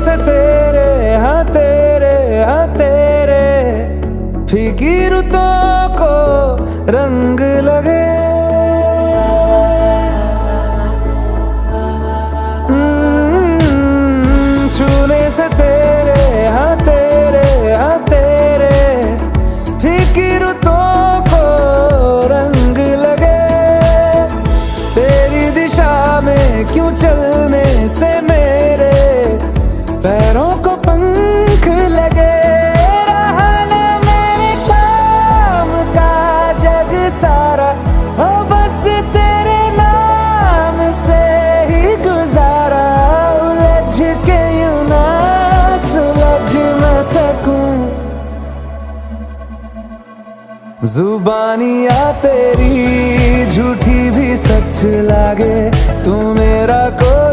से तेरे हाँ तेरे फीकी रुतों को रंग लगे। छूने से तेरे हाँ तेरे फीकी रुतों को रंग लगे। तेरी दिशा में क्यों चलने से मेरे पैरों को पंख लगे। रहा ना मेरे काम का जग सारा, ओ बस तेरे नाम से ही गुजारा। उलझ के यूं ना सुलझ न सकूं, जुबानियाँ तेरी झूठी भी सच लागे। तू मेरा कोई